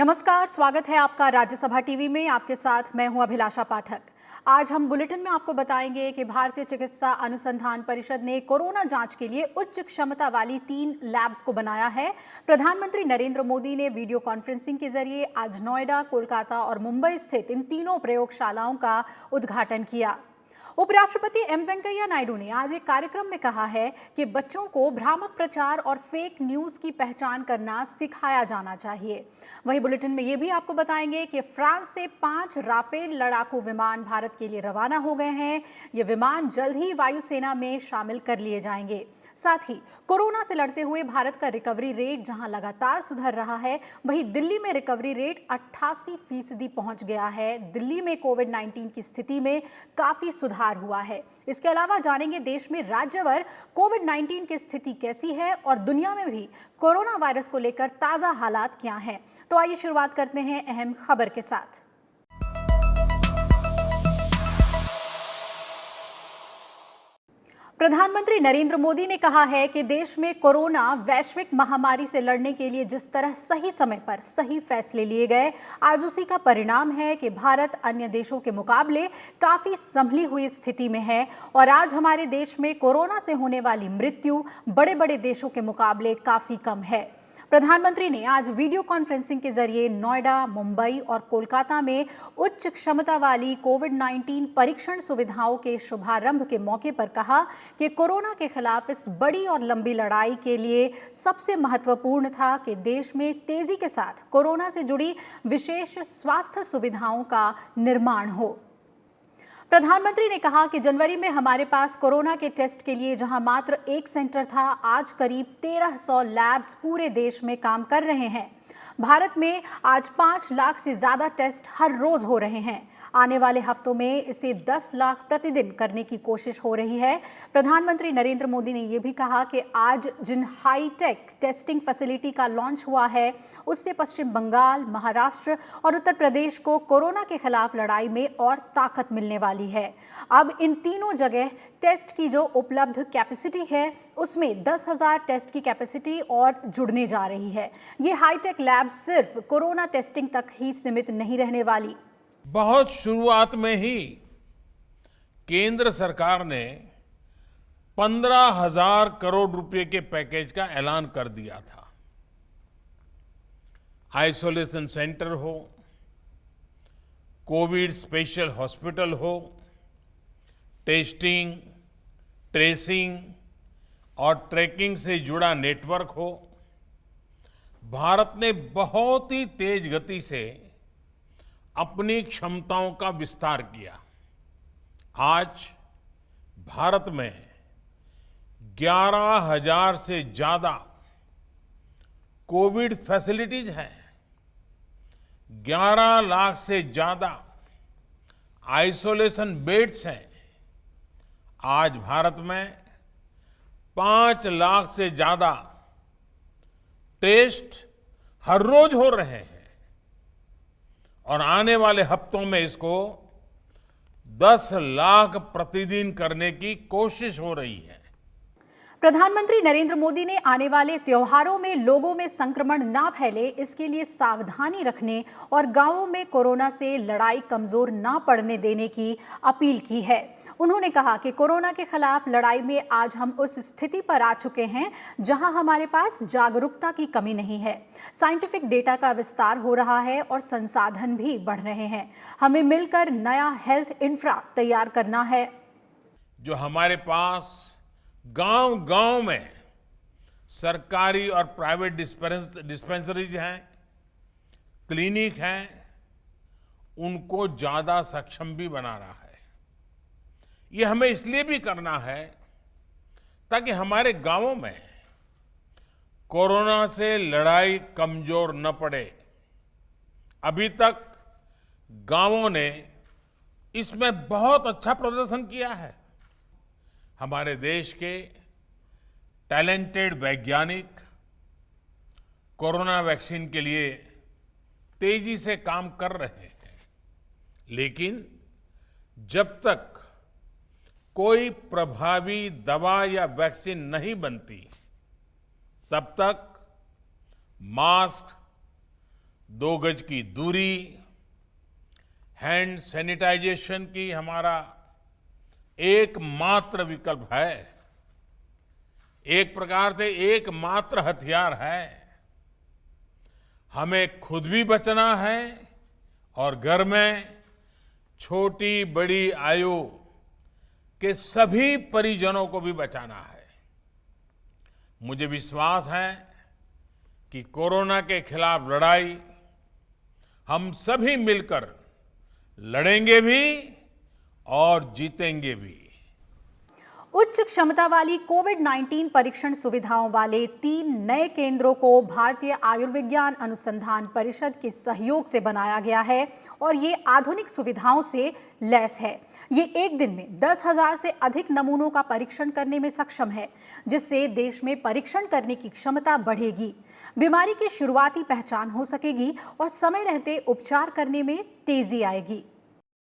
नमस्कार, स्वागत है आपका राज्यसभा टीवी में। आपके साथ मैं हूं अभिलाषा पाठक। आज हम बुलेटिन में आपको बताएंगे कि भारतीय चिकित्सा अनुसंधान परिषद ने कोरोना जांच के लिए उच्च क्षमता वाली 3 लैब्स को बनाया है। प्रधानमंत्री नरेंद्र मोदी ने वीडियो कॉन्फ्रेंसिंग के जरिए आज नोएडा, कोलकाता और मुंबई स्थित इन तीनों प्रयोगशालाओं का उद्घाटन किया। उपराष्ट्रपति एम वेंकैया नायडू ने आज एक कार्यक्रम में कहा है कि बच्चों को भ्रामक प्रचार और फेक न्यूज की पहचान करना सिखाया जाना चाहिए। वहीं बुलेटिन में ये भी आपको बताएंगे कि फ्रांस से 5 राफेल लड़ाकू विमान भारत के लिए रवाना हो गए हैं। ये विमान जल्द ही वायुसेना में शामिल कर लिए जाएंगे। साथ ही कोरोना से लड़ते हुए भारत का रिकवरी रेट जहां लगातार सुधर रहा है, वहीं दिल्ली में रिकवरी रेट 88% पहुंच गया है। दिल्ली में कोविड-19 की स्थिति में काफी सुधार हुआ है। इसके अलावा जानेंगे देश में राज्यवार कोविड-19 की स्थिति कैसी है और दुनिया में भी कोरोना वायरस को लेकर ताजा हालात क्या हैं। तो आइए शुरुआत करते हैं अहम खबर के साथ। प्रधानमंत्री नरेंद्र मोदी ने कहा है कि देश में कोरोना वैश्विक महामारी से लड़ने के लिए जिस तरह सही समय पर सही फैसले लिए गए, आज उसी का परिणाम है कि भारत अन्य देशों के मुकाबले काफी संभली हुई स्थिति में है और आज हमारे देश में कोरोना से होने वाली मृत्यु बड़े बड़े देशों के मुकाबले काफी कम है। प्रधानमंत्री ने आज वीडियो कॉन्फ्रेंसिंग के जरिए नोएडा, मुंबई और कोलकाता में उच्च क्षमता वाली कोविड-19 परीक्षण सुविधाओं के शुभारंभ के मौके पर कहा कि कोरोना के खिलाफ इस बड़ी और लंबी लड़ाई के लिए सबसे महत्वपूर्ण था कि देश में तेजी के साथ कोरोना से जुड़ी विशेष स्वास्थ्य सुविधाओं का निर्माण हो। प्रधानमंत्री ने कहा कि जनवरी में हमारे पास कोरोना के टेस्ट के लिए जहां मात्र 1 सेंटर था, आज करीब 1300 लैब्स पूरे देश में काम कर रहे हैं। भारत में आज 5 लाख से ज्यादा टेस्ट हर रोज हो रहे हैं। आने वाले हफ्तों में इसे 10 लाख प्रतिदिन करने की कोशिश हो रही है। प्रधानमंत्री नरेंद्र मोदी ने यह भी कहा कि आज जिन हाईटेक टेस्टिंग फैसिलिटी का लॉन्च हुआ है, उससे पश्चिम बंगाल, महाराष्ट्र और उत्तर प्रदेश को कोरोना के खिलाफ लड़ाई में और ताकत मिलने वाली है। अब इन तीनों जगह टेस्ट की जो उपलब्ध कैपेसिटी है, उसमें 10,000 टेस्ट की कैपेसिटी और जुड़ने जा रही है। ये हाईटेक लैब सिर्फ कोरोना टेस्टिंग तक ही सीमित नहीं रहने वाली। बहुत शुरुआत में ही केंद्र सरकार ने 15,000 करोड़ रुपए के पैकेज का ऐलान कर दिया था। आइसोलेशन सेंटर हो, कोविड स्पेशल हॉस्पिटल हो, टेस्टिंग, ट्रेसिंग और ट्रैकिंग से जुड़ा नेटवर्क हो, भारत ने बहुत ही तेज गति से अपनी क्षमताओं का विस्तार किया। आज भारत में 11,000 से ज्यादा कोविड फैसिलिटीज हैं, 11 लाख से ज्यादा आइसोलेशन बेड्स हैं। आज भारत में 5 लाख से ज्यादा टेस्ट हर रोज हो रहे हैं और आने वाले हफ्तों में इसको 10 लाख प्रतिदिन करने की कोशिश हो रही है। प्रधानमंत्री नरेंद्र मोदी ने आने वाले त्योहारों में लोगों में संक्रमण ना फैले, इसके लिए सावधानी रखने और गांवों में कोरोना से लड़ाई कमजोर ना पड़ने देने की अपील की है। उन्होंने कहा कि कोरोना के खिलाफ लड़ाई में आज हम उस स्थिति पर आ चुके हैं जहां हमारे पास जागरूकता की कमी नहीं है। साइंटिफिक डेटा का विस्तार हो रहा है और संसाधन भी बढ़ रहे हैं। हमें मिलकर नया हेल्थ इंफ्रा तैयार करना है। जो हमारे पास गांव-गांव में सरकारी और प्राइवेट डिस्पेंसरीज हैं, क्लिनिक हैं, उनको ज्यादा सक्षम भी बना रहा है। ये हमें इसलिए भी करना है ताकि हमारे गांवों में कोरोना से लड़ाई कमजोर न पड़े। अभी तक गांवों ने इसमें बहुत अच्छा प्रदर्शन किया है। हमारे देश के टैलेंटेड वैज्ञानिक कोरोना वैक्सीन के लिए तेजी से काम कर रहे हैं, लेकिन जब तक कोई प्रभावी दवा या वैक्सीन नहीं बनती, तब तक मास्क, 2 गज की दूरी, हैंड सैनिटाइजेशन की हमारा एकमात्र विकल्प है, एक प्रकार से एकमात्र हथियार है। हमें खुद भी बचना है और घर में छोटी बड़ी आयु के सभी परिजनों को भी बचाना है। मुझे विश्वास है कि कोरोना के खिलाफ लड़ाई हम सभी मिलकर लड़ेंगे भी और जीतेंगे भी। उच्च क्षमता वाली कोविड-19 परीक्षण सुविधाओं वाले 3 नए केंद्रों को भारतीय आयुर्विज्ञान अनुसंधान परिषद के सहयोग से बनाया गया है और ये आधुनिक सुविधाओं से लैस है। ये एक दिन में 10,000 से अधिक नमूनों का परीक्षण करने में सक्षम है, जिससे देश में परीक्षण करने की क्षमता बढ़ेगी, बीमारी की शुरुआती पहचान हो सकेगी और समय रहते उपचार करने में तेजी आएगी।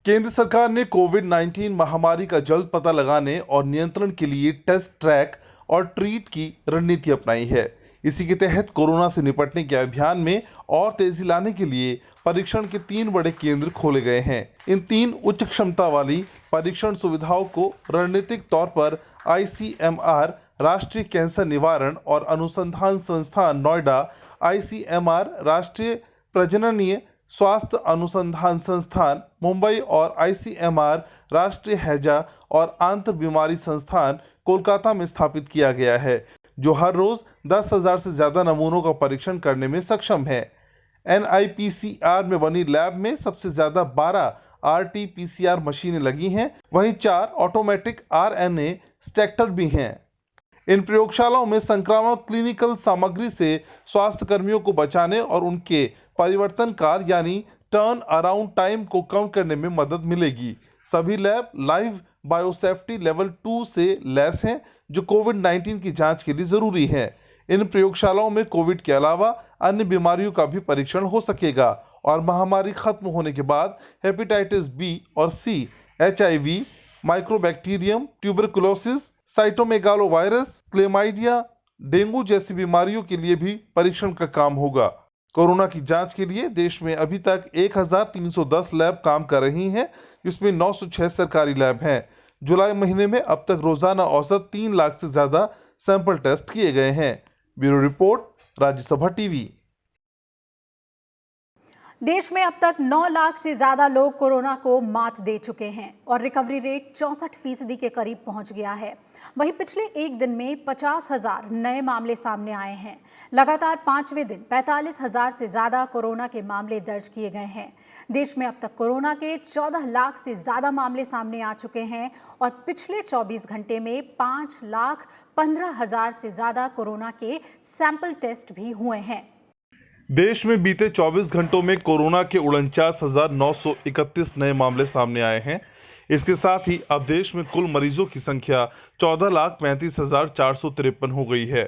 केंद्र सरकार ने कोविड-19 महामारी का जल्द पता लगाने और नियंत्रण के लिए टेस्ट, ट्रैक और ट्रीट की रणनीति अपनाई है। इसी के तहत कोरोना से निपटने के अभियान में और तेजी लाने के लिए परीक्षण के 3 बड़े केंद्र खोले गए हैं। इन 3 उच्च क्षमता वाली परीक्षण सुविधाओं को रणनीतिक तौर पर ICMR राष्ट्रीय कैंसर निवारण और अनुसंधान संस्थान नोएडा, ICMR राष्ट्रीय प्रजननीय स्वास्थ्य अनुसंधान संस्थान मुंबई और ICMR राष्ट्रीय हैजा और आंतर बीमारी संस्थान कोलकाता में स्थापित किया गया है, जो हर रोज 10,000 से ज्यादा नमूनों का परीक्षण करने में सक्षम है। NIPCR में बनी लैब में सबसे ज्यादा 12 RT-PCR मशीनें लगी हैं, वहीं 4 ऑटोमेटिक RNA स्टेक्टर भी हैं। इन प्रयोगशालाओं में संक्रामक क्लिनिकल सामग्री से स्वास्थ्य कर्मियों को बचाने और उनके परिवर्तनकार यानी टर्न अराउंड टाइम को कम करने में मदद मिलेगी। सभी लैब लाइव बायोसेफ्टी लेवल 2 से लैस हैं, जो कोविड-19 की जांच के लिए जरूरी है। इन प्रयोगशालाओं में कोविड के अलावा अन्य बीमारियों का भी परीक्षण हो सकेगा और महामारी खत्म होने के बाद हेपेटाइटिस B और C, HIV, mycobacterium, tuberculosis, cytomegalovirus, chlamydia, dengue जैसी बीमारियों के लिए भी परीक्षण का काम होगा। कोरोना की जांच के लिए देश में अभी तक 1,310 लैब काम कर रही हैं, जिसमें 906 सरकारी लैब हैं। जुलाई महीने में अब तक रोजाना औसत 3 लाख से ज्यादा सैंपल टेस्ट किए गए हैं। Bureau report, Rajya Sabha TV. देश में अब तक 9 लाख से ज्यादा लोग कोरोना को मात दे चुके हैं और रिकवरी रेट 64% के करीब पहुंच गया है। वहीं पिछले एक दिन में 50,000 नए मामले सामने आए हैं। लगातार 5वें दिन 45,000 से ज्यादा कोरोना के मामले दर्ज किए गए हैं। देश में अब तक कोरोना के 14 लाख से ज्यादा मामले सामने आ चुके हैं और पिछले 24 घंटे में 5,15,000 से ज्यादा कोरोना के सैंपल टेस्ट भी हुए हैं। देश में बीते 24 घंटों में कोरोना के 49,931 नए मामले सामने आए हैं। इसके साथ ही अब देश में कुल मरीजों की संख्या 14,35,453 हो गई है।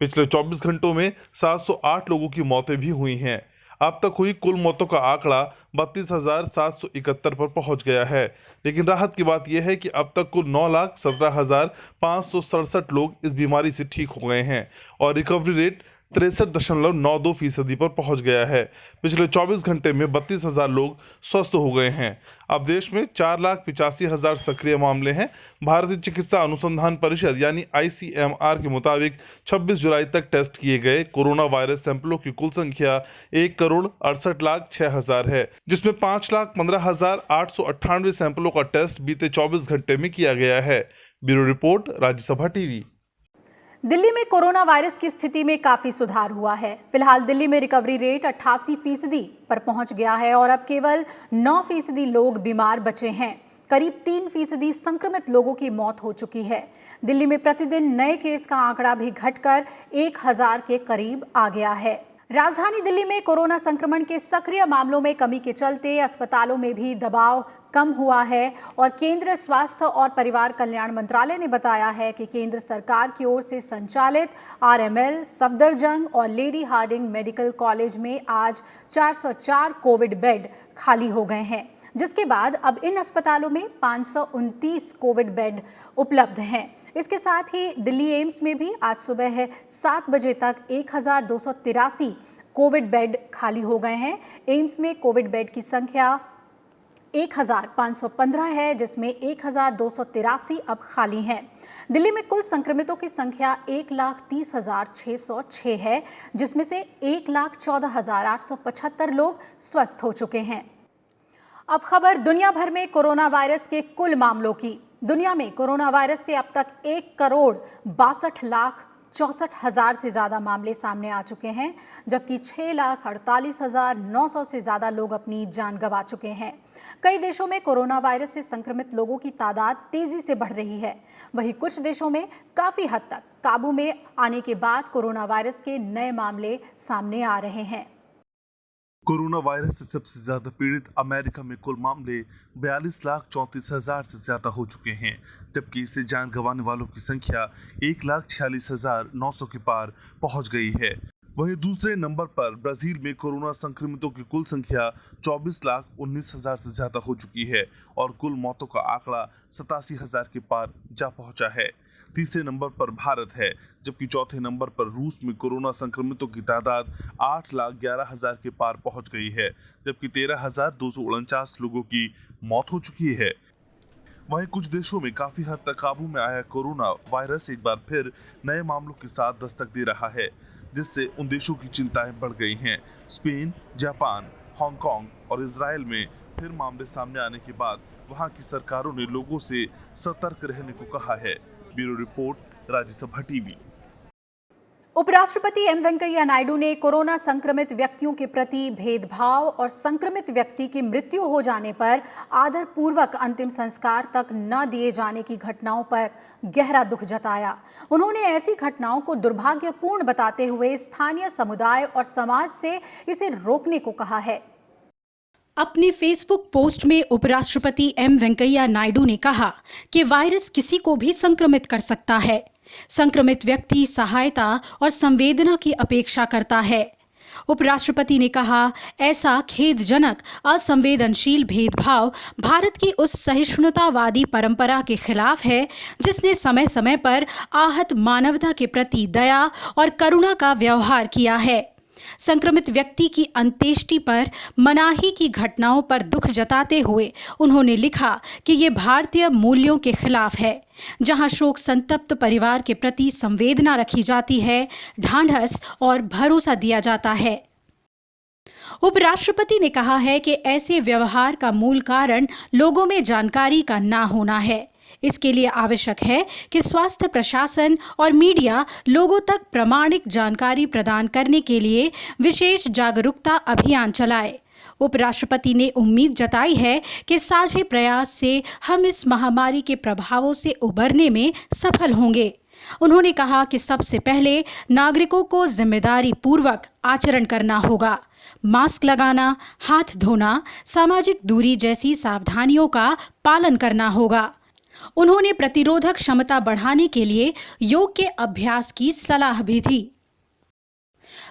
पिछले 24 घंटों में 708 लोगों की मौतें भी हुई हैं। अब तक हुई कुल मौतों का आंकड़ा 32,771 पर पहुंच गया है। लेकिन राहत की बात यह है कि अब तक कुल 9,17,567 लोग इस बीमारी से ठीक हो गए हैं और रिकवरी रेट 63.92% पर पहुंच गया है। पिछले 24 घंटे में 32,000 लोग स्वस्थ हो गए हैं। अब देश में 4,85,000 सक्रिय मामले हैं। भारतीय चिकित्सा अनुसंधान परिषद यानी ICMR के मुताबिक 26 जुलाई तक टेस्ट किए गए कोरोना वायरस सैंपलों की कुल संख्या 1,68,06,000 है, जिसमें 5,15,898 सैंपलों का टेस्ट बीते 24 घंटे में किया गया है। Bureau report, Rajya Sabha TV. Delhi में कोरोना वायरस की स्थिति में काफी सुधार हुआ है। फिलहाल दिल्ली में रिकवरी रेट 88% पर पहुंच गया है और अब केवल 9% लोग बीमार बचे हैं। करीब 3% संक्रमित लोगों की मौत हो चुकी है। दिल्ली में प्रतिदिन नए केस का आंकड़ा भी घटकर 1,000 के करीब आ गया है। राजधानी दिल्ली में कोरोना संक्रमण के सक्रिय मामलों में कमी के चलते अस्पतालों में भी दबाव कम हुआ है और केंद्रीय स्वास्थ्य और परिवार कल्याण मंत्रालय ने बताया है कि केंद्र सरकार की ओर से संचालित RML, सफदरजंग और लेडी हार्डिंग मेडिकल कॉलेज में आज 404 कोविड बेड खाली हो गए हैं, जिसके बाद अब इन अस्पतालों में 529 कोविड बेड उपलब्ध हैं। इसके साथ ही दिल्ली एम्स में भी आज सुबह 7 बजे तक 1,283 कोविड बेड खाली हो गए हैं। एम्स में कोविड बेड की संख्या 1515 है, जिसमें 1283 अब खाली हैं। दिल्ली में कुल संक्रमितों की संख्या 1,30,606 है, जिसमें से 1,14,875 लोग स्वस्थ हो चुके हैं। अब खबर दुनिया भर में कोरोना वायरस के कुल मामलों की। दुनिया में कोरोना वायरस से अब तक 1,62,64,000 से ज्यादा मामले सामने आ चुके हैं, जबकि 6,48,900 से ज्यादा लोग अपनी जान गंवा चुके हैं। कई देशों में कोरोना वायरस से संक्रमित लोगों की तादाद तेजी से बढ़ रही है। वहीं कुछ देशों में काफी हद तक काबू में आने के बाद कोरोना वायरस के नए मामले सामने आ रहे हैं। कोरोना वायरस से सबसे ज्यादा पीड़ित अमेरिका में कुल मामले 42,34,000 से ज्यादा हो चुके हैं, जबकि इससे जान गंवाने वालों की संख्या 1,46,900 के पार पहुंच गई है। वहीं दूसरे नंबर पर ब्राजील में कोरोना संक्रमितों की कुल संख्या 24,19,000 से ज्यादा हो चुकी है और कुल मौतों का आंकड़ा 87,000 के पार जा पहुंचा है। तीसरे नंबर पर भारत है, जबकि चौथे नंबर पर रूस में कोरोना संक्रमितों की तादाद 8,11,000 के पार पहुंच गई है, जबकि 13,249 लोगों की मौत हो चुकी है। वहीं कुछ देशों में काफी हद तक काबू में आया कोरोना वायरस एक बार फिर नए मामलों के साथ दस्तक दे रहा है, जिससे उन देशों की चिंताएं बढ़ गई हैं। स्पेन, जापान, हांगकांग और इजराइल में फिर मामले सामने आने के बाद वहां की सरकारों ने लोगों से सतर्क रहने को कहा है। Bureau report, Rajya Sabha TV. उपराष्ट्रपति एम वेंकैया नायडू ने कोरोना संक्रमित व्यक्तियों के प्रति भेदभाव और संक्रमित व्यक्ति की मृत्यु हो जाने पर आदरपूर्वक अंतिम संस्कार तक न दिए जाने की घटनाओं पर गहरा दुख जताया। उन्होंने ऐसी घटनाओं को दुर्भाग्यपूर्ण बताते हुए स्थानीय समुदाय और समाज से इसे रोकने को कहा है। अपने फेसबुक पोस्ट में उपराष्ट्रपति एम वेंकैया नायडू ने कहा कि वायरस किसी को भी संक्रमित कर सकता है। संक्रमित व्यक्ति सहायता और संवेदना की अपेक्षा करता है। उपराष्ट्रपति ने कहा, ऐसा खेदजनक असंवेदनशील भेदभाव भारत की उस सहिष्णुतावादी परंपरा के खिलाफ है जिसने समय समय पर आहत मानवता के प्रति दया और करुणा का व्यवहार किया है। संक्रमित व्यक्ति की अंत्येष्टि पर मनाही की घटनाओं पर दुख जताते हुए उन्होंने लिखा कि ये भारतीय मूल्यों के खिलाफ है। जहां शोक संतप्त परिवार के प्रति संवेदना रखी जाती है, ढांढस और भरोसा दिया जाता है। उपराष्ट्रपति ने कहा है कि ऐसे व्यवहार का मूल कारण लोगों में जानकारी का ना होना है। इसके लिए आवश्यक है कि स्वास्थ्य प्रशासन और मीडिया लोगों तक प्रामाणिक जानकारी प्रदान करने के लिए विशेष जागरूकता अभियान चलाए। उपराष्ट्रपति ने उम्मीद जताई है कि साझे प्रयास से हम इस महामारी के प्रभावों से उबरने में सफल होंगे। उन्होंने कहा कि सबसे पहले नागरिकों को जिम्मेदारी पूर्वक आचरण करना होगा। मास्क लगाना, हाथ धोना, सामाजिक दूरी जैसी सावधानियों का पालन करना होगा। उन्होंने प्रतिरोधक क्षमता बढ़ाने के लिए योग के अभ्यास की सलाह भी दी।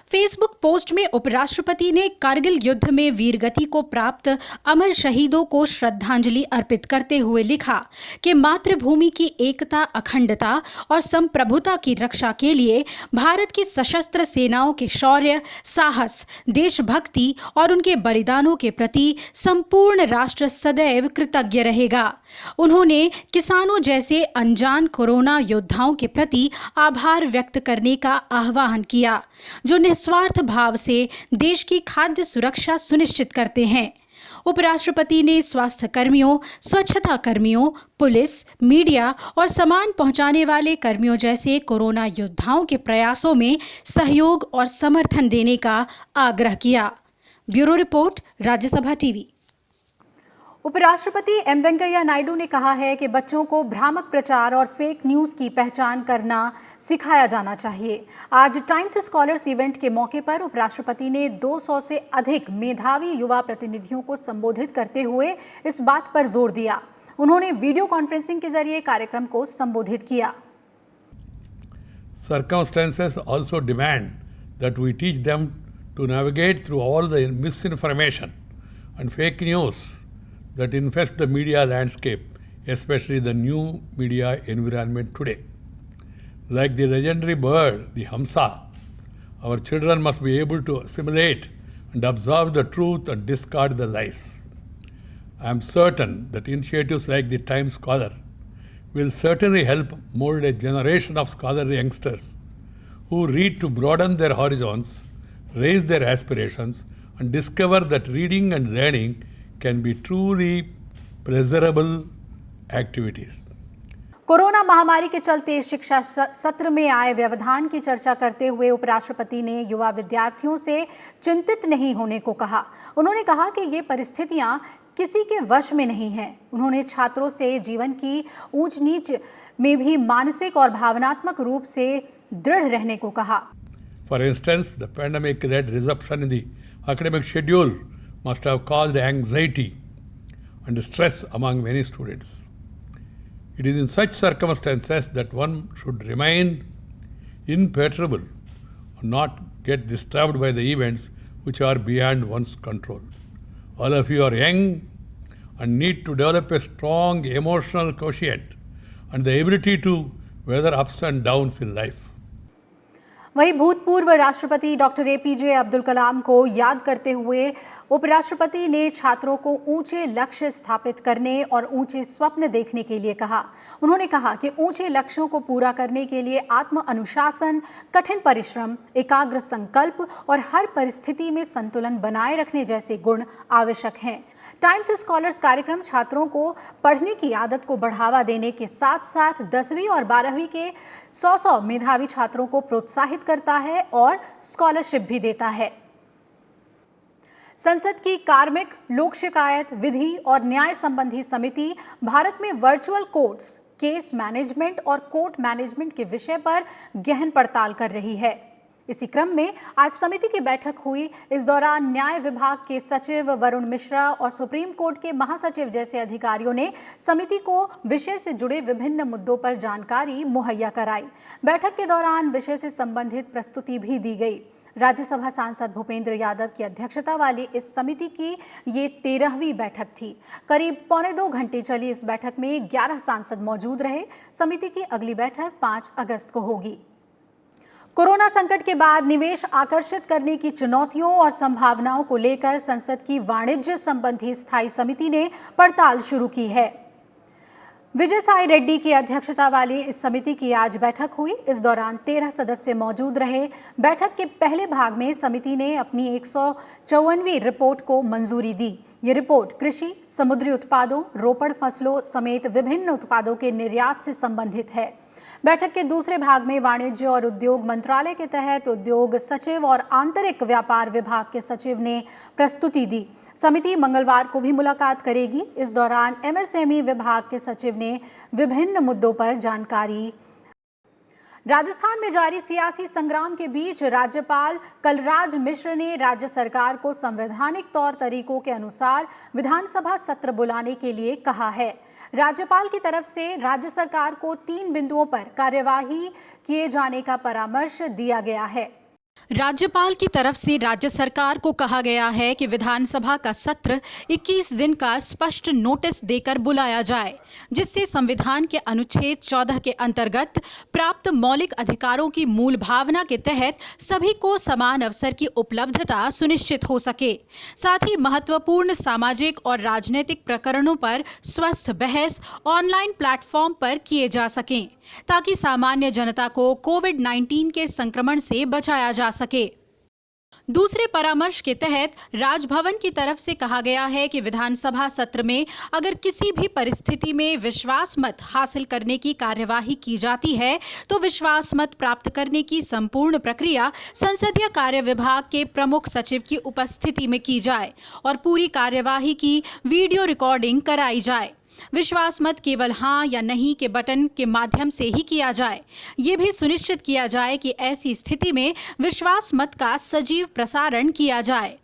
फेसबुक पोस्ट में उपराष्ट्रपति ने कारगिल युद्ध में वीरगति को प्राप्त अमर शहीदों को श्रद्धांजलि अर्पित करते हुए लिखा कि मातृभूमि की एकता, अखंडता और संप्रभुता की रक्षा के लिए भारत की सशस्त्र सेनाओं के शौर्य, साहस, देशभक्ति और उनके बलिदानों के प्रति संपूर्ण राष्ट्र सदैव कृतज्ञ रहेगा। उन्होंने किसानों जैसे अनजान कोरोना योद्धाओं के प्रति आभार व्यक्त करने का आह्वान किया, जो निस्वार्थ भाव से देश की खाद्य सुरक्षा सुनिश्चित करते हैं। उपराष्ट्रपति ने स्वास्थ्य कर्मियों, स्वच्छता कर्मियों, पुलिस, मीडिया और सामान पहुंचाने वाले कर्मियों जैसे कोरोना योद्धाओं के प्रयासों में सहयोग और समर्थन देने का आग्रह किया। Bureau report, Rajya Sabha TV. उपराष्ट्रपति एम वेंकैया नायडू ने कहा है कि बच्चों को भ्रामक प्रचार और फेक न्यूज़ की पहचान करना सिखाया जाना चाहिए। आज टाइम्स स्कॉलर्स इवेंट के मौके पर उपराष्ट्रपति ने 200 से अधिक मेधावी युवा प्रतिनिधियों को संबोधित करते हुए इस बात पर जोर दिया। उन्होंने वीडियो कॉन्फ्रेंसिंग के जरिए कार्यक्रम को संबोधित किया। Circumstances also demand that we teach them to navigate through all the misinformation and fake news that infest the media landscape, especially the new media environment today. Like the legendary bird, the Hamsa, Our children must be able to assimilate and absorb the truth and discard the lies. I am certain that initiatives like the Times Scholar will certainly help mold a generation of scholarly youngsters who read to broaden their horizons, raise their aspirations, and discover that reading and learning can be truly pleasurable activities. Corona महामारी के चलते शिक्षा सत्र में आए व्यवधान की चर्चा करते हुए उपराष्ट्रपति ने युवा विद्यार्थियों से चिंतित नहीं होने को कहा। उन्होंने कहा कि ये परिस्थितियां किसी के वश में नहीं हैं। उन्होंने छात्रों से जीवन की ऊंच नीच में भी मानसिक और भावनात्मक रूप से दृढ़ रहने को कहा। For instance, the pandemic-led disruption in the academic schedule must have caused anxiety and stress among many students. It is in such circumstances that one should remain imperturbable and not get disturbed by the events which are beyond one's control. All of you are young and need to develop a strong emotional quotient and the ability to weather ups and downs in life. वहीं भूतपूर्व राष्ट्रपति doctor APJ Abdul Kalam को याद करते हुए उपराष्ट्रपति ने छात्रों को ऊंचे लक्ष्य स्थापित करने और ऊंचे स्वप्न देखने के लिए कहा। उन्होंने कहा कि ऊंचे लक्ष्यों को पूरा करने के लिए आत्म अनुशासन, कठिन परिश्रम, एकाग्र संकल्प और हर परिस्थिति में संतुलन बनाए रखने जैसे गुण आवश्यक हैं। टाइम्स स्कॉलर्स कार्यक्रम छात्रों को पढ़ने की आदत को बढ़ावा देने के साथ साथ 10वीं और 12वीं के 100 मेधावी छात्रों को प्रोत्साहित करता है और स्कॉलरशिप भी देता है। संसद की कार्मिक, लोक शिकायत, विधि और न्याय संबंधी समिति भारत में वर्चुअल कोर्ट्स, केस मैनेजमेंट और कोर्ट मैनेजमेंट के विषय पर गहन पड़ताल कर रही है। इसी क्रम में आज समिति की बैठक हुई। इस दौरान न्याय विभाग के सचिव वरुण मिश्रा और सुप्रीम कोर्ट के महासचिव जैसे अधिकारियों ने समिति को विषय से जुड़े विभिन्न मुद्दों पर जानकारी मुहैया कराई। बैठक के दौरान विषय से संबंधित प्रस्तुति भी दी गई। राज्यसभा सांसद भूपेंद्र यादव की अध्यक्षता वाली इस समिति की ये 13वीं बैठक थी। करीब 1.25 घंटे चली इस बैठक में 11 सांसद मौजूद रहे। समिति की अगली बैठक 5 अगस्त को होगी। कोरोना संकट के बाद निवेश आकर्षित करने की चुनौतियों और संभावनाओं को लेकर संसद की वाणिज्य संबंधी स्थायी समिति ने पड़ताल शुरू की है। विजय साई रेड्डी की अध्यक्षता वाली इस समिति की आज बैठक हुई। इस दौरान 13 सदस्य मौजूद रहे। बैठक के पहले भाग में समिति ने अपनी 154वीं रिपोर्ट को मंजूरी दी। ये रिपोर्ट कृषि, समुद्री उत्पादों, रोपड़ फसलों समेत विभिन्न उत्पादों के निर्यात से संबंधित है। बैठक के दूसरे भाग में वाणिज्य और उद्योग मंत्रालय के तहत उद्योग सचिव और आंतरिक व्यापार विभाग के सचिव ने प्रस्तुति दी। समिति मंगलवार को भी मुलाकात करेगी। इस दौरान एमएसएमई विभाग के सचिव ने विभिन्न मुद्दों पर जानकारी। राजस्थान में जारी सियासी संग्राम के बीच राज्यपाल कलराज मिश्र ने राज्य सरकार को संवैधानिक तौर तरीकों के अनुसार विधानसभा सत्र बुलाने के लिए कहा है। राज्यपाल की तरफ से राज्य सरकार को 3 बिंदुओं पर कार्यवाही किए जाने का परामर्श दिया गया है। राज्यपाल की तरफ से राज्य सरकार को कहा गया है कि विधानसभा का सत्र 21 दिन का स्पष्ट नोटिस देकर बुलाया जाए, जिससे संविधान के अनुच्छेद 14 के अंतर्गत प्राप्त मौलिक अधिकारों की मूल भावना के तहत सभी को समान अवसर की उपलब्धता सुनिश्चित हो सके। साथ ही महत्वपूर्ण सामाजिक और राजनीतिक प्रकरणों पर स्वस्थ बहस ऑनलाइन प्लेटफॉर्म पर किए जा सकें, ताकि सामान्य जनता को कोविड-19 के संक्रमण से बचाया जा सके। दूसरे परामर्श के तहत राजभवन की तरफ से कहा गया है कि विधानसभा सत्र में अगर किसी भी परिस्थिति में विश्वास मत हासिल करने की कार्यवाही की जाती है तो विश्वास मत प्राप्त करने की संपूर्ण प्रक्रिया संसदीय कार्य विभाग के प्रमुख सचिव की उपस्थिति में की जाए और पूरी कार्यवाही की वीडियो रिकॉर्डिंग कराई जाए। विश्वास मत केवल हाँ या नहीं के बटन के माध्यम से ही किया जाए। ये भी सुनिश्चित किया जाए कि ऐसी स्थिति में विश्वास मत का सजीव प्रसारण किया जाए।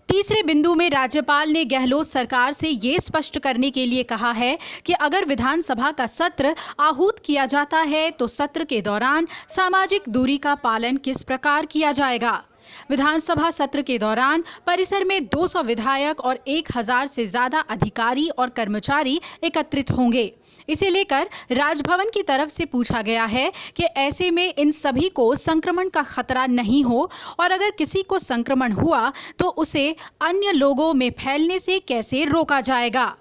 तीसरे बिंदु में राज्यपाल ने गहलोत सरकार से ये स्पष्ट करने के लिए कहा है कि अगर विधानसभा का सत्र आहूत किया जाता है तो सत्र के दौरान सामाजिक दूरी का पालन किस प्रकार किया जाएगा। विधानसभा सत्र के दौरान परिसर में 200 विधायक और 1000 से ज्यादा अधिकारी और कर्मचारी एकत्रित होंगे। इसे लेकर राजभवन की तरफ से पूछा गया है कि ऐसे में इन सभी को संक्रमण का खतरा नहीं हो और अगर किसी को संक्रमण हुआ तो उसे अन्य लोगों में फैलने से कैसे रोका जाएगा।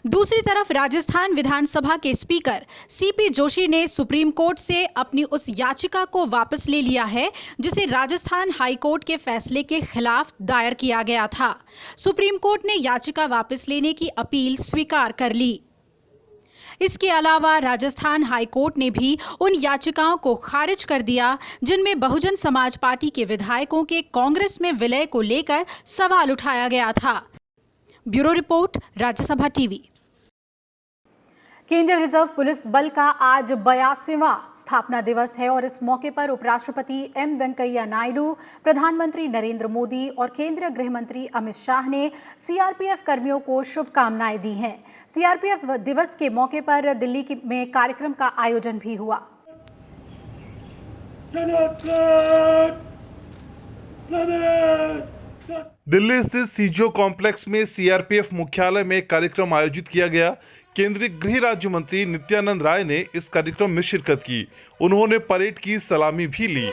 दूसरी तरफ राजस्थान विधानसभा के स्पीकर सीपी जोशी ने सुप्रीम कोर्ट से अपनी उस याचिका को वापस ले लिया है जिसे राजस्थान हाई कोर्ट के फैसले के खिलाफ दायर किया गया था। सुप्रीम कोर्ट ने याचिका वापस लेने की अपील स्वीकार कर ली। इसके अलावा राजस्थान हाई कोर्ट ने भी उन याचिकाओं को खारिज कर दिया जिनमें बहुजन समाज पार्टी के विधायकों के कांग्रेस में विलय को लेकर सवाल उठाया गया था। Bureau report, Rajya Sabha TV. केंद्रीय रिजर्व पुलिस बल का आज 82वां स्थापना दिवस है और इस मौके पर उपराष्ट्रपति एम वेंकैया नायडू, प्रधानमंत्री नरेंद्र मोदी और केंद्रीय गृह मंत्री अमित शाह ने सीआरपीएफ कर्मियों को शुभकामनाएं दी हैं। सीआरपीएफ दिवस के मौके पर दिल्ली में कार्यक्रम का आयोजन भी हुआ। दिल्ली स्थित सीजो कॉम्प्लेक्स में सीआरपीएफ मुख्यालय में कार्यक्रम आयोजित किया गया। केंद्रीय गृह राज्य मंत्री नित्यानंद राय ने इस कार्यक्रम में शिरकत की। उन्होंने परेड की सलामी भी ली।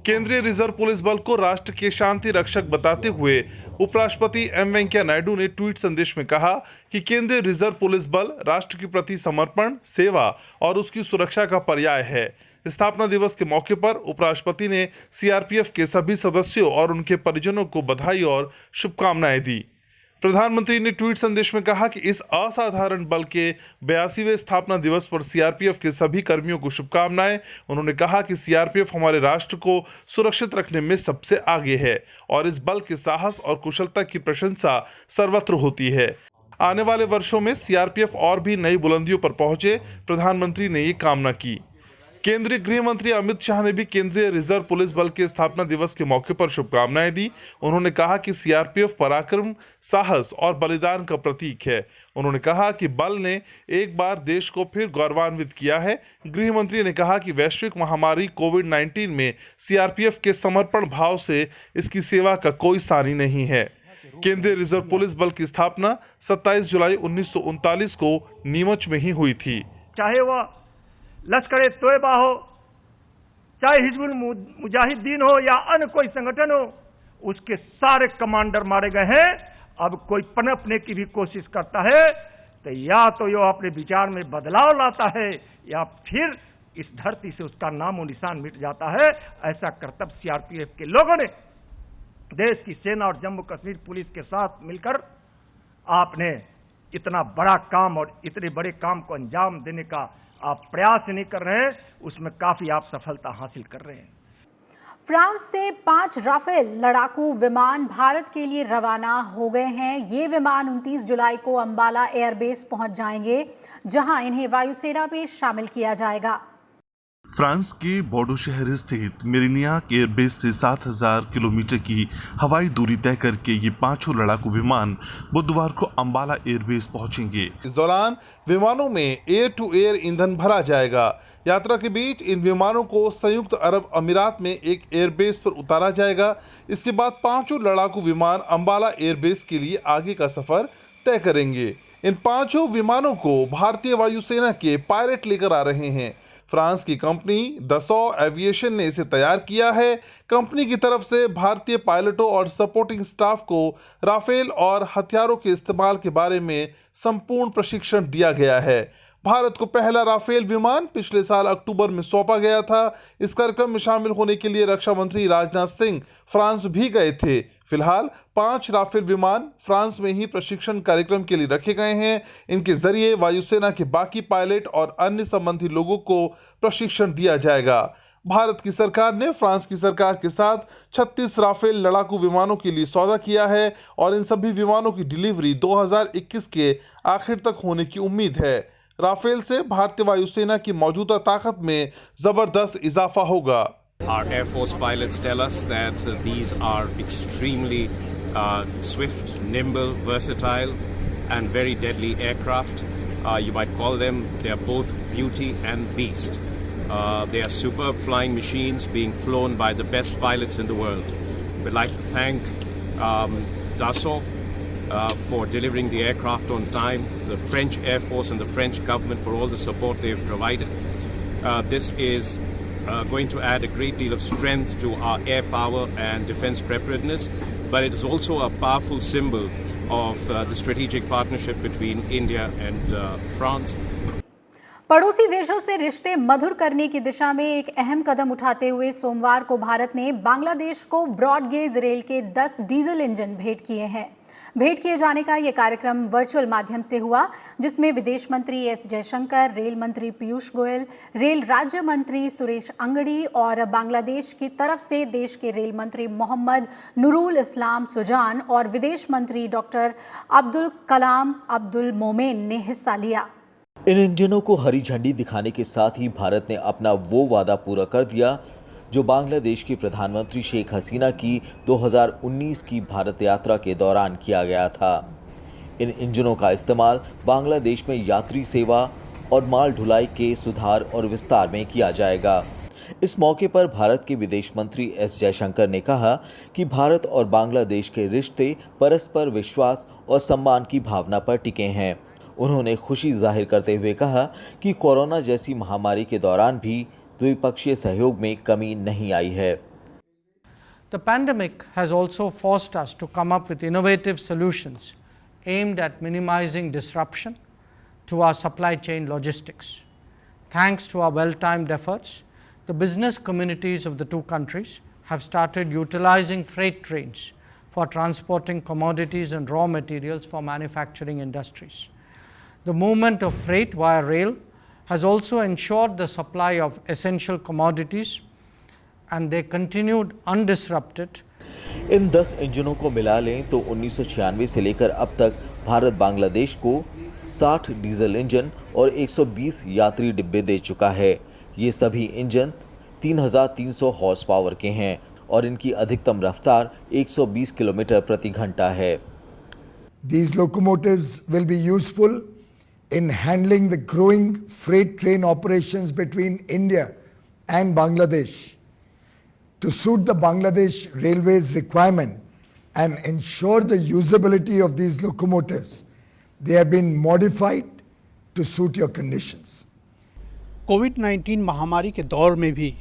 केंद्रीय रिजर्व पुलिस बल को राष्ट्र के शांति रक्षक बताते हुए उपराष्ट्रपति एम वेंकैया नायडू ने ट्वीट संदेश में कहा कि केंद्रीय रिजर्व पुलिस बल राष्ट्र के प्रति समर्पण, सेवा और उसकी सुरक्षा का पर्याय है। स्थापना दिवस के मौके पर उपराष्ट्रपति ने सीआरपीएफ के सभी सदस्यों और उनके परिजनों को बधाई और शुभकामनाएं दी। प्रधानमंत्री ने ट्वीट संदेश में कहा कि इस असाधारण बल के 82वें स्थापना दिवस पर सीआरपीएफ के सभी कर्मियों को शुभकामनाएं। उन्होंने कहा कि सीआरपीएफ हमारे राष्ट्र को सुरक्षित रखने में सबसे आगे है और इस बल के साहस और कुशलता की प्रशंसा सर्वत्र होती है। आने वाले वर्षों में सीआरपीएफ और भी नई बुलंदियों पर पहुंचे, प्रधानमंत्री ने ये कामना की। केंद्रीय गृह मंत्री अमित शाह ने भी केंद्रीय रिजर्व पुलिस बल के स्थापना दिवस के मौके पर शुभकामनाएं दी। उन्होंने कहा कि सीआरपीएफ पराक्रम, साहस और बलिदान का प्रतीक है। उन्होंने कहा कि बल ने एक बार देश को फिर गौरवान्वित किया है। गृह मंत्री ने कहा कि वैश्विक महामारी कोविड-19 में सीआरपीएफ के समर्पण भाव से इसकी सेवा का कोई सानी नहीं है। केंद्रीय रिजर्व पुलिस बल की स्थापना 27 जुलाई 1939 को नीमच में ही हुई थी। चाहे वह लश्कर तोयबा हो, चाहे हिजबुल मुजाहिदीन हो या अन्य कोई संगठन हो, उसके सारे कमांडर मारे गए हैं। अब कोई पनपने की भी कोशिश करता है तो या तो यो अपने विचार में बदलाव लाता है या फिर इस धरती से उसका नामो निशान मिट जाता है। ऐसा कर्तव्य सीआरपीएफ के लोगों ने देश की सेना और जम्मू कश्मीर पुलिस के साथ मिलकर आपने इतना बड़ा काम और इतने बड़े काम को अंजाम देने का आप प्रयास नहीं कर रहे हैं, उसमें काफी आप सफलता हासिल कर रहे हैं। फ्रांस से 5 राफेल लड़ाकू विमान भारत के लिए रवाना हो गए हैं। ये विमान 29 जुलाई को अंबाला एयरबेस पहुंच जाएंगे, जहां इन्हें वायुसेना में शामिल किया जाएगा। फ्रांस के बोर्डो शहर स्थित मेरिनियाक एयरबेस से 7000 किलोमीटर की हवाई दूरी तय करके ये 5 लड़ाकू विमान बुधवार को अंबाला एयरबेस पहुंचेंगे। इस दौरान विमानों में एयर टू एयर ईंधन भरा जाएगा। यात्रा के बीच इन विमानों को संयुक्त अरब अमीरात में एक एयरबेस पर उतारा जाएगा। इसके बाद 5 लड़ाकू विमान अंबाला एयरबेस के लिए आगे का सफर तय करेंगे। इन 5 विमानों को भारतीय वायुसेना के पायलट लेकर आ रहे हैं। फ्रांस की कंपनी दसॉ एविएशन ने इसे तैयार किया है। कंपनी की तरफ से भारतीय पायलटों और सपोर्टिंग स्टाफ को राफेल और हथियारों के इस्तेमाल के बारे में संपूर्ण प्रशिक्षण दिया गया है। भारत को पहला राफेल विमान पिछले साल अक्टूबर में सौंपा गया था। इस कार्यक्रम में शामिल होने के लिए रक्षा मंत्री राजनाथ सिंह फ्रांस भी गए थे। फिलहाल 5 राफेल विमान फ्रांस में ही प्रशिक्षण कार्यक्रम के लिए रखे गए हैं। इनके जरिए वायुसेना के बाकी पायलट और अन्य संबंधी लोगों को प्रशिक्षण दिया जाएगा। भारत की सरकार ने फ्रांस की सरकार के साथ 36 राफेल लड़ाकू विमानों के लिए सौदा किया है और इन सभी विमानों की डिलीवरी 2021 के आखिर तक होने की उम्मीद है। राफेल से भारतीय वायुसेना की मौजूदा ताकत में जबरदस्त इजाफा होगा। Our Air Force pilots tell us that these are extremely swift, nimble, versatile and very deadly aircraft. You might call them, they are both beauty and beast. They are superb flying machines being flown by the best pilots in the world. We'd like to thank Dassault for delivering the aircraft on time, the French Air Force and the French government for all the support they've provided. This is going to add a great deal of strength to our air power and defense preparedness, but it is also a powerful symbol of the strategic partnership between India and France. पड़ोसी देशों से रिश्ते मधुर करने की दिशा में एक अहम कदम उठाते हुए सोमवार को भारत ने बांग्लादेश को ब्रॉड गेज रेल के 10 डीजल इंजन भेंट किए हैं। भेंट किए जाने का यह कार्यक्रम वर्चुअल माध्यम से हुआ, जिसमें विदेश मंत्री एस जयशंकर, रेल मंत्री पीयूष गोयल, रेल राज्य मंत्री सुरेश अंगड़ी और बांग्लादेश की तरफ से देश के रेल मंत्री मोहम्मद नूरुल इस्लाम सुजान और विदेश मंत्री डॉक्टर अब्दुल कलाम अब्दुल मोमेन ने हिस्सा लिया। इन इंजनों को हरी झंडी दिखाने के साथ ही भारत ने अपना वो वादा पूरा कर दिया जो बांग्लादेश की प्रधानमंत्री शेख हसीना की 2019 की भारत यात्रा के दौरान किया गया था। इन इंजनों का इस्तेमाल बांग्लादेश में यात्री सेवा और माल ढुलाई के सुधार और विस्तार में किया जाएगा। इस मौके पर भारत के विदेश मंत्री एस जयशंकर ने कहा कि भारत और बांग्लादेश के रिश्ते परस्पर विश्वास और सम्मान की भावना पर टिके हैं। उन्होंने खुशी जाहिर करते हुए कहा कि कोरोना जैसी महामारी के दौरान भी द्विपक्षीय सहयोग में कमी नहीं आई है। The pandemic has also forced us to come up with innovative solutions aimed at minimizing disruption to our supply chain logistics. Thanks to our well-timed efforts, the business communities of the two countries have started utilizing freight trains for transporting commodities and raw materials for manufacturing industries. The movement of freight via rail has also ensured the supply of essential commodities and they continued undisrupted. इन 10 इंजनों को मिला लें तो 1996 से लेकर अब तक भारत बांग्लादेश को 60 डीजल इंजन और 120 यात्री डिब्बे दे चुका है। ये सभी इंजन 3300 हॉर्स पावर के हैं और इनकी अधिकतम रफ्तार 120 किलोमीटर प्रति घंटा है। These locomotives will be useful in handling the growing freight train operations between India and Bangladesh. To suit the Bangladesh Railways requirement and ensure the usability of these locomotives, they have been modified to suit your conditions. कोविड-19 महामारी के दौर में भी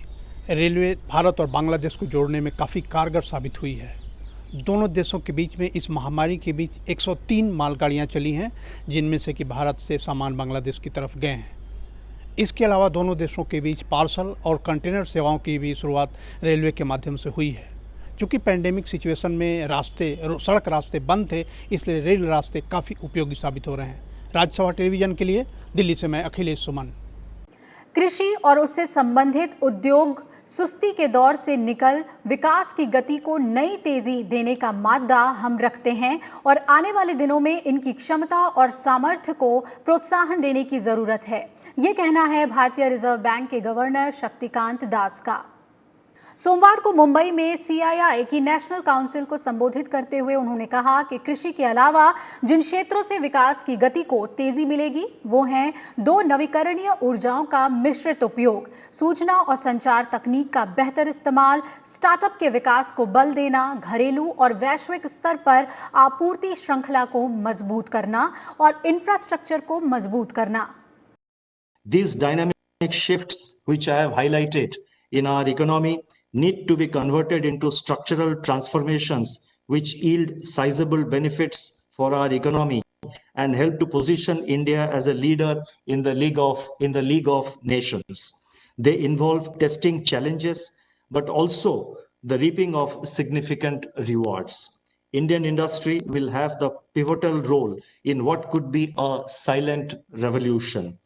railway Bharat और बांग्लादेश को जोड़ने में काफ़ी कारगर साबित हुई है। दोनों देशों के बीच में इस महामारी के बीच 103 मालगाड़ियाँ चली हैं, जिनमें से कि भारत से सामान बांग्लादेश की तरफ गए हैं। इसके अलावा दोनों देशों के बीच पार्सल और कंटेनर सेवाओं की भी शुरुआत रेलवे के माध्यम से हुई है। चूँकि पैंडेमिक सिचुएशन में सड़क रास्ते बंद थे, इसलिए रेल रास्ते काफ़ी उपयोगी साबित हो रहे हैं। राज्यसभा टेलीविज़न के लिए दिल्ली से मैं अखिलेश सुमन। कृषि और उससे संबंधित उद्योग सुस्ती के दौर से निकल विकास की गति को नई तेजी देने का मादा हम रखते हैं और आने वाले दिनों में इनकी क्षमता और सामर्थ्य को प्रोत्साहन देने की जरूरत है। ये कहना है भारतीय रिजर्व बैंक के गवर्नर शक्तिकांत दास का। सोमवार को मुंबई में CII की नेशनल काउंसिल को संबोधित करते हुए उन्होंने कहा कि कृषि के अलावा जिन क्षेत्रों से विकास की गति को तेजी मिलेगी वो हैं 2 नवीकरणीय ऊर्जाओं का मिश्रित उपयोग, सूचना और संचार तकनीक का बेहतर इस्तेमाल, स्टार्टअप के विकास को बल देना, घरेलू और वैश्विक स्तर पर आपूर्ति श्रृंखला को मजबूत करना और इंफ्रास्ट्रक्चर को मजबूत करना। These dynamic shifts which I have highlighted in our economy need to be converted into structural transformations which yield sizable benefits for our economy and help to position India as a leader in the league of nations. They involve testing challenges but also the reaping of significant rewards. Indian industry will have the pivotal role in what could be a silent revolution.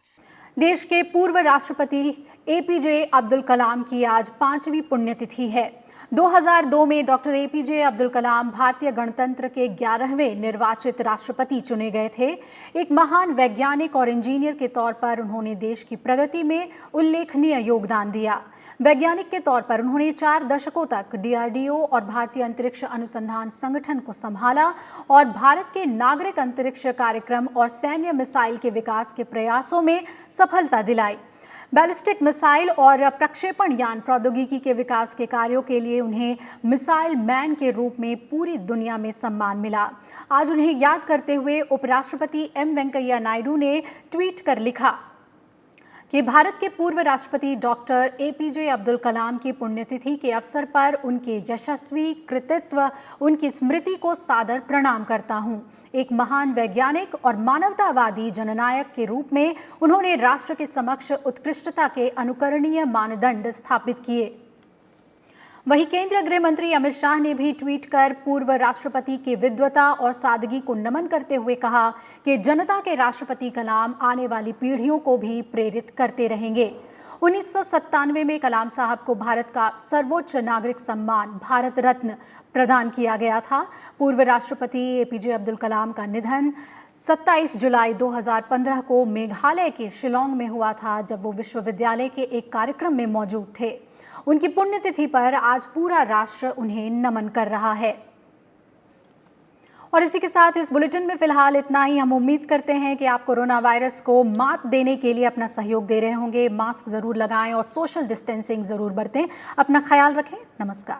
देश के पूर्व राष्ट्रपति APJ Abdul Kalam की आज 5वीं पुण्यतिथि है। 2002 में डॉक्टर APJ अब्दुल कलाम भारतीय गणतंत्र के 11वें निर्वाचित राष्ट्रपति चुने गए थे। एक महान वैज्ञानिक और इंजीनियर के तौर पर उन्होंने देश की प्रगति में उल्लेखनीय योगदान दिया। वैज्ञानिक के तौर पर उन्होंने 4 दशकों तक DRDO और भारतीय अंतरिक्ष अनुसंधान संगठन को संभाला और भारत के नागरिक अंतरिक्ष कार्यक्रम और सैन्य मिसाइल के विकास के प्रयासों में सफलता दिलाई। बैलिस्टिक मिसाइल और प्रक्षेपण यान प्रौद्योगिकी के विकास के कार्यों के लिए उन्हें मिसाइल मैन के रूप में पूरी दुनिया में सम्मान मिला। आज उन्हें याद करते हुए उपराष्ट्रपति एम वेंकैया नायडू ने ट्वीट कर लिखा कि भारत के पूर्व राष्ट्रपति डॉक्टर एपीजे अब्दुल कलाम की पुण्यतिथि के अवसर पर उनके यशस्वी कृतित्व, उनकी स्मृति को सादर प्रणाम करता हूं। एक महान वैज्ञानिक और मानवतावादी जननायक के रूप में उन्होंने राष्ट्र के समक्ष उत्कृष्टता के अनुकरणीय मानदंड स्थापित किए। वहीं केंद्रीय गृह मंत्री अमित शाह ने भी ट्वीट कर पूर्व राष्ट्रपति की विद्वता और सादगी को नमन करते हुए कहा कि जनता के राष्ट्रपति कलाम आने वाली पीढ़ियों को भी प्रेरित करते रहेंगे। 1997 में कलाम साहब को भारत का सर्वोच्च नागरिक सम्मान भारत रत्न प्रदान किया गया था। पूर्व राष्ट्रपति एपीजे अब्दुल कलाम का निधन 27 जुलाई 2015 को मेघालय के शिलांग में हुआ था, जब वो विश्वविद्यालय के एक कार्यक्रम में मौजूद थे। उनकी पुण्यतिथि पर आज पूरा राष्ट्र उन्हें नमन कर रहा है। और इसी के साथ इस बुलेटिन में फिलहाल इतना ही। हम उम्मीद करते हैं कि आप कोरोना वायरस को मात देने के लिए अपना सहयोग दे रहे होंगे। मास्क जरूर लगाएं और सोशल डिस्टेंसिंग जरूर बरतें। अपना ख्याल रखें। नमस्कार।